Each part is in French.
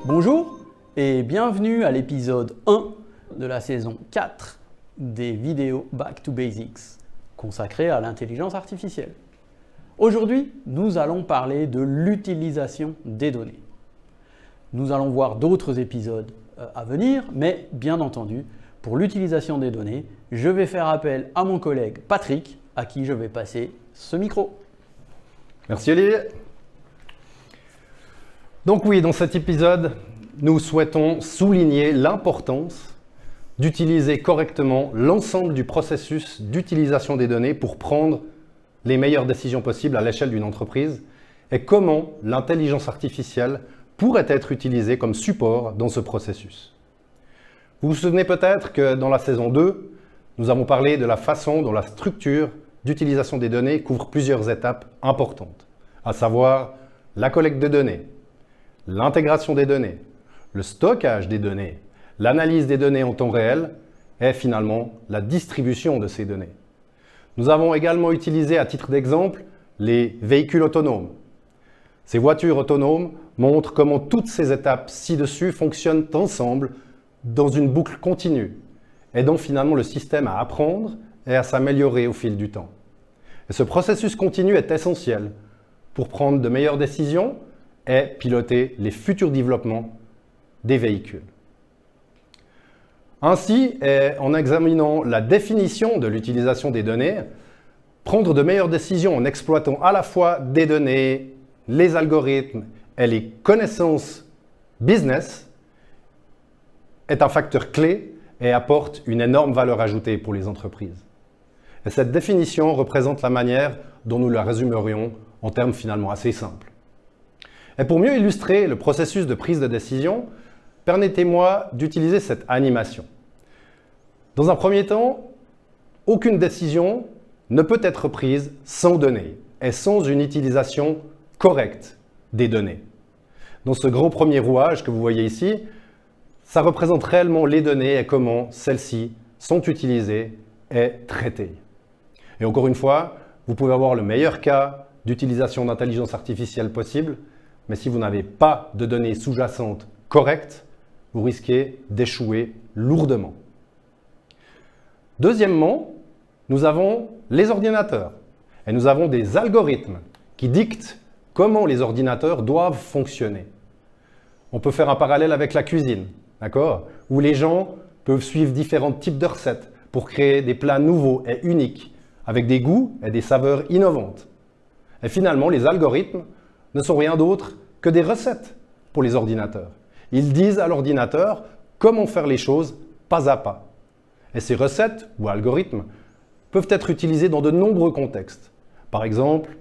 Bonjour et bienvenue à l'épisode 1 de la saison 4 des vidéos Back to Basics consacrées à l'intelligence artificielle. Aujourd'hui, nous allons parler de l'utilisation des données. Nous allons voir d'autres épisodes à venir, mais bien entendu, pour l'utilisation des données, je vais faire appel à mon collègue Patrick, à qui je vais passer ce micro. Merci Olivier. Donc oui, dans cet épisode, nous souhaitons souligner l'importance d'utiliser correctement l'ensemble du processus d'utilisation des données pour prendre les meilleures décisions possibles à l'échelle d'une entreprise et comment l'intelligence artificielle pourrait être utilisée comme support dans ce processus. Vous vous souvenez peut-être que dans la saison 2, nous avons parlé de la façon dont la structure d'utilisation des données couvre plusieurs étapes importantes, à savoir la collecte de données, l'intégration des données, le stockage des données, l'analyse des données en temps réel et finalement la distribution de ces données. Nous avons également utilisé à titre d'exemple les véhicules autonomes. Ces voitures autonomes montrent comment toutes ces étapes ci-dessus fonctionnent ensemble dans une boucle continue, aidant finalement le système à apprendre et à s'améliorer au fil du temps. Et ce processus continu est essentiel pour prendre de meilleures décisions et piloter les futurs développements des véhicules. Ainsi, en examinant la définition de l'utilisation des données, prendre de meilleures décisions en exploitant à la fois des données, les algorithmes et les connaissances business est un facteur clé et apporte une énorme valeur ajoutée pour les entreprises. Et cette définition représente la manière dont nous la résumerions en termes finalement assez simples. Et pour mieux illustrer le processus de prise de décision, permettez-moi d'utiliser cette animation. Dans un premier temps, aucune décision ne peut être prise sans données et sans une utilisation correcte des données. Dans ce gros premier rouage que vous voyez ici, ça représente réellement les données et comment celles-ci sont utilisées et traitées. Et encore une fois, vous pouvez avoir le meilleur cas d'utilisation d'intelligence artificielle possible, mais si vous n'avez pas de données sous-jacentes correctes, vous risquez d'échouer lourdement. Deuxièmement, nous avons les ordinateurs et nous avons des algorithmes qui dictent comment les ordinateurs doivent fonctionner. On peut faire un parallèle avec la cuisine, d'accord ? Où les gens peuvent suivre différents types de recettes pour créer des plats nouveaux et uniques avec des goûts et des saveurs innovantes. Et finalement, les algorithmes ne sont rien d'autre que des recettes pour les ordinateurs. Ils disent à l'ordinateur comment faire les choses pas à pas. Et ces recettes ou algorithmes peuvent être utilisés dans de nombreux contextes. Par exemple,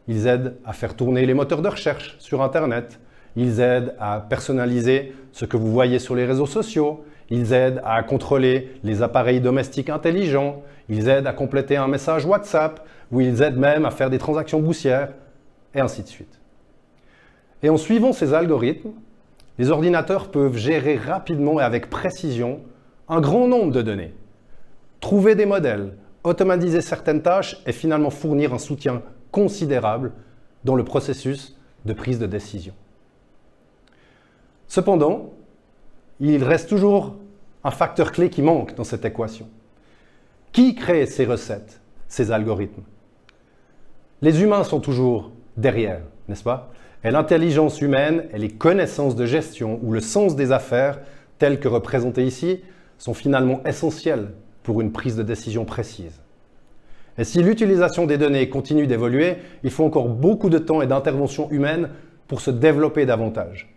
ils aident à faire tourner les moteurs de recherche sur Internet. Ils aident à personnaliser ce que vous voyez sur les réseaux sociaux. Ils aident à contrôler les appareils domestiques intelligents. Ils aident à compléter un message WhatsApp. Ou ils aident même à faire des transactions boursières, et ainsi de suite. Et en suivant ces algorithmes, les ordinateurs peuvent gérer rapidement et avec précision un grand nombre de données, trouver des modèles, automatiser certaines tâches et finalement fournir un soutien considérable dans le processus de prise de décision. Cependant, il reste toujours un facteur clé qui manque dans cette équation. Qui crée ces recettes, ces algorithmes ? Les humains sont toujours derrière, n'est-ce pas ? Et l'intelligence humaine et les connaissances de gestion ou le sens des affaires, telles que représentées ici, sont finalement essentielles pour une prise de décision précise. Et si l'utilisation des données continue d'évoluer, il faut encore beaucoup de temps et d'intervention humaine pour se développer davantage.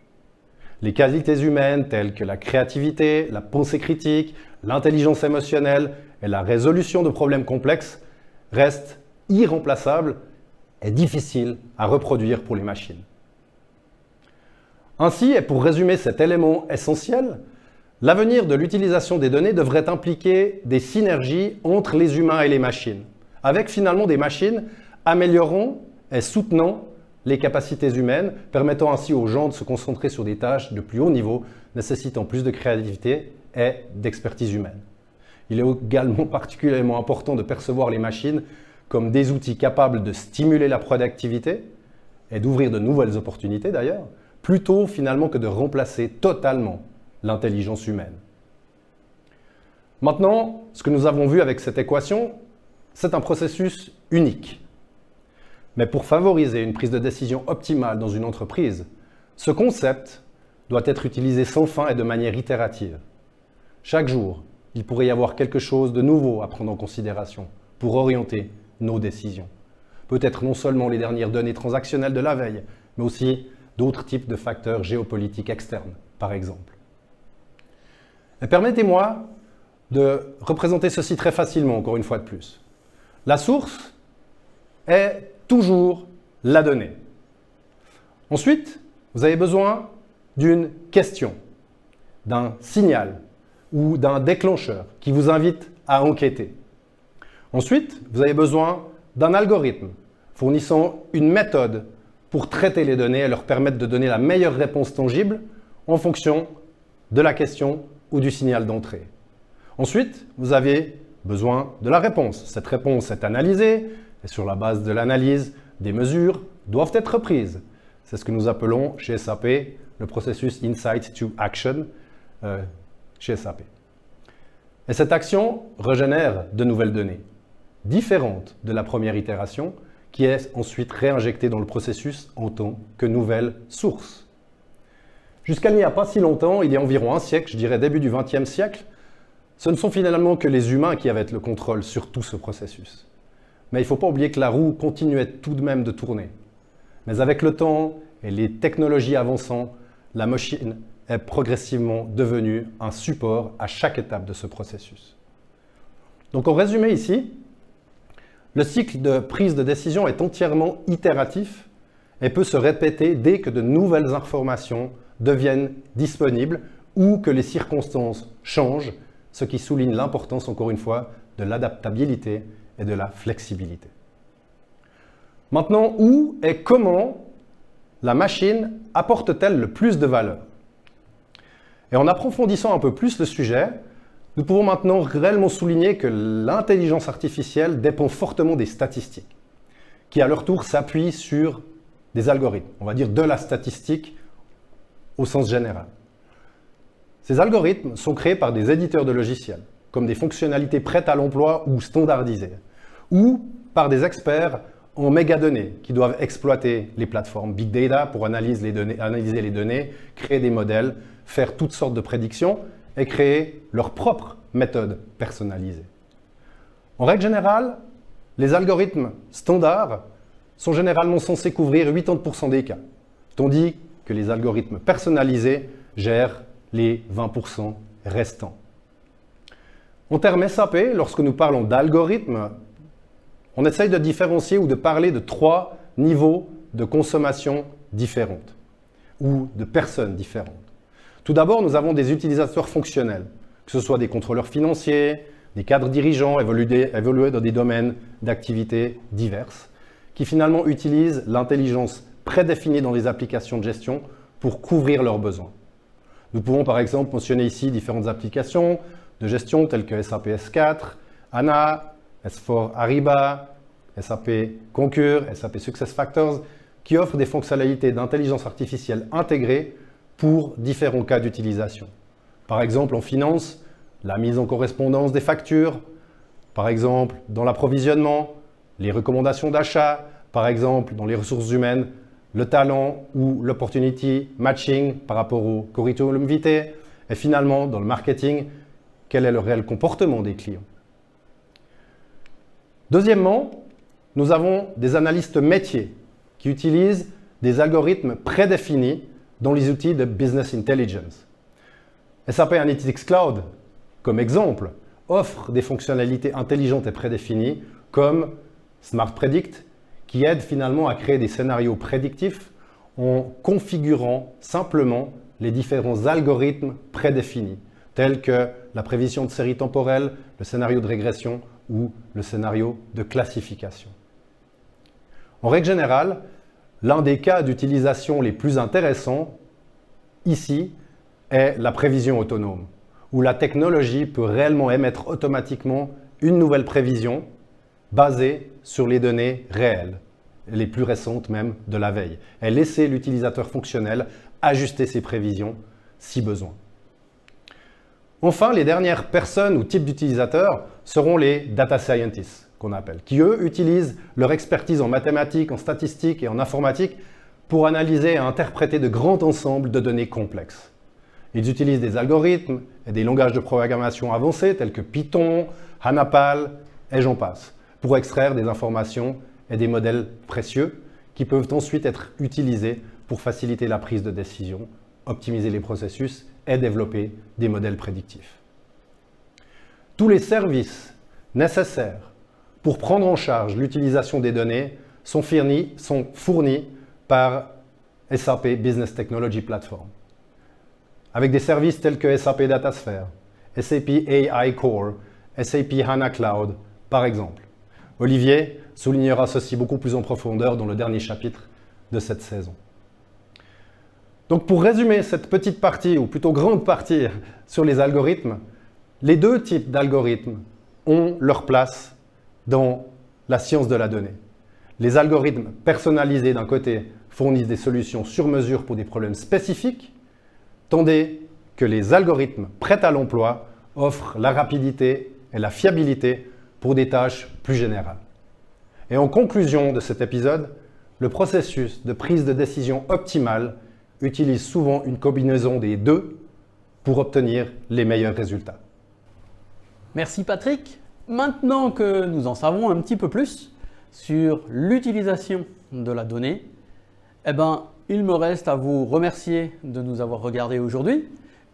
Les qualités humaines telles que la créativité, la pensée critique, l'intelligence émotionnelle et la résolution de problèmes complexes restent irremplaçables et difficiles à reproduire pour les machines. Ainsi, et pour résumer cet élément essentiel, l'avenir de l'utilisation des données devrait impliquer des synergies entre les humains et les machines, avec finalement des machines améliorant et soutenant les capacités humaines, permettant ainsi aux gens de se concentrer sur des tâches de plus haut niveau, nécessitant plus de créativité et d'expertise humaine. Il est également particulièrement important de percevoir les machines comme des outils capables de stimuler la productivité et d'ouvrir de nouvelles opportunités d'ailleurs, plutôt finalement que de remplacer totalement l'intelligence humaine. Maintenant, ce que nous avons vu avec cette équation, c'est un processus unique. Mais pour favoriser une prise de décision optimale dans une entreprise, ce concept doit être utilisé sans fin et de manière itérative. Chaque jour, il pourrait y avoir quelque chose de nouveau à prendre en considération pour orienter nos décisions. Peut-être non seulement les dernières données transactionnelles de la veille, mais aussi d'autres types de facteurs géopolitiques externes, par exemple. Et permettez-moi de représenter ceci très facilement, encore une fois de plus. La source est toujours la donnée. Ensuite, vous avez besoin d'une question, d'un signal ou d'un déclencheur qui vous invite à enquêter. Ensuite, vous avez besoin d'un algorithme fournissant une méthode pour traiter les données et leur permettre de donner la meilleure réponse tangible en fonction de la question ou du signal d'entrée. Ensuite, vous avez besoin de la réponse. Cette réponse est analysée et sur la base de l'analyse, des mesures doivent être prises. C'est ce que nous appelons chez SAP le processus Insight to Action chez SAP. Et cette action régénère de nouvelles données, différentes de la première itération, qui est ensuite réinjectée dans le processus en tant que nouvelle source. Jusqu'à il n'y a pas si longtemps, il y a environ un siècle, je dirais début du XXe siècle, ce ne sont finalement que les humains qui avaient le contrôle sur tout ce processus. Mais il ne faut pas oublier que la roue continuait tout de même de tourner. Mais avec le temps et les technologies avançant, la machine est progressivement devenue un support à chaque étape de ce processus. Donc en résumé ici, le cycle de prise de décision est entièrement itératif et peut se répéter dès que de nouvelles informations deviennent disponibles ou que les circonstances changent, ce qui souligne l'importance, encore une fois, de l'adaptabilité et de la flexibilité. Maintenant, où et comment la machine apporte-t-elle le plus de valeur? Et en approfondissant un peu plus le sujet, nous pouvons maintenant réellement souligner que l'intelligence artificielle dépend fortement des statistiques, qui à leur tour s'appuient sur des algorithmes, on va dire de la statistique au sens général. Ces algorithmes sont créés par des éditeurs de logiciels, comme des fonctionnalités prêtes à l'emploi ou standardisées, ou par des experts en mégadonnées qui doivent exploiter les plateformes Big Data pour analyser les données, créer des modèles, faire toutes sortes de prédictions et créer leur propre méthode personnalisée. En règle générale, les algorithmes standards sont généralement censés couvrir 80% des cas, tandis que les algorithmes personnalisés gèrent les 20% restants. En termes SAP, lorsque nous parlons d'algorithmes, on essaye de différencier ou de parler de 3 niveaux de consommation différentes ou de personnes différentes. Tout d'abord, nous avons des utilisateurs fonctionnels, que ce soit des contrôleurs financiers, des cadres dirigeants évolués dans des domaines d'activités diverses, qui finalement utilisent l'intelligence prédéfinie dans les applications de gestion pour couvrir leurs besoins. Nous pouvons par exemple mentionner ici différentes applications de gestion telles que SAP S4, HANA, S4 Ariba, SAP Concur, SAP SuccessFactors, qui offrent des fonctionnalités d'intelligence artificielle intégrées pour différents cas d'utilisation. Par exemple en finance, la mise en correspondance des factures, par exemple dans l'approvisionnement, les recommandations d'achat, par exemple dans les ressources humaines, le talent ou l'opportunity matching par rapport au curriculum vitae, et finalement dans le marketing, quel est le réel comportement des clients. Deuxièmement, nous avons des analystes métiers qui utilisent des algorithmes prédéfinis dans les outils de business intelligence. SAP Analytics Cloud, comme exemple, offre des fonctionnalités intelligentes et prédéfinies comme Smart Predict, qui aide finalement à créer des scénarios prédictifs en configurant simplement les différents algorithmes prédéfinis, tels que la prévision de séries temporelles, le scénario de régression ou le scénario de classification. En règle générale, l'un des cas d'utilisation les plus intéressants ici est la prévision autonome, où la technologie peut réellement émettre automatiquement une nouvelle prévision basée sur les données réelles, les plus récentes même de la veille, et laisser l'utilisateur fonctionnel ajuster ses prévisions si besoin. Enfin, les dernières personnes ou types d'utilisateurs seront les data scientists, qu'on appelle, qui eux utilisent leur expertise en mathématiques, en statistiques et en informatique pour analyser et interpréter de grands ensembles de données complexes. Ils utilisent des algorithmes et des langages de programmation avancés tels que Python, HANAPAL et j'en passe, pour extraire des informations et des modèles précieux qui peuvent ensuite être utilisés pour faciliter la prise de décision, optimiser les processus et développer des modèles prédictifs. Tous les services nécessaires pour prendre en charge l'utilisation des données sont fournis par SAP Business Technology Platform, avec des services tels que SAP DataSphere, SAP AI Core, SAP HANA Cloud, par exemple. Olivier soulignera ceci beaucoup plus en profondeur dans le dernier chapitre de cette saison. Donc pour résumer cette petite partie, ou plutôt grande partie, sur les algorithmes, les deux types d'algorithmes ont leur place dans la science de la donnée. Les algorithmes personnalisés d'un côté fournissent des solutions sur mesure pour des problèmes spécifiques, tandis que les algorithmes prêts à l'emploi offrent la rapidité et la fiabilité pour des tâches plus générales. Et en conclusion de cet épisode, le processus de prise de décision optimale utilise souvent une combinaison des deux pour obtenir les meilleurs résultats. Merci Patrick. Maintenant que nous en savons un petit peu plus sur l'utilisation de la donnée, il me reste à vous remercier de nous avoir regardés aujourd'hui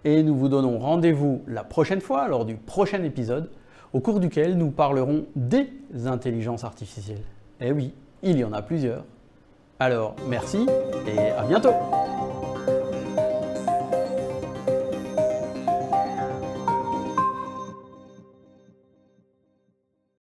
et nous vous donnons rendez-vous la prochaine fois lors du prochain épisode au cours duquel nous parlerons des intelligences artificielles. Eh oui, il y en a plusieurs. Alors merci et à bientôt.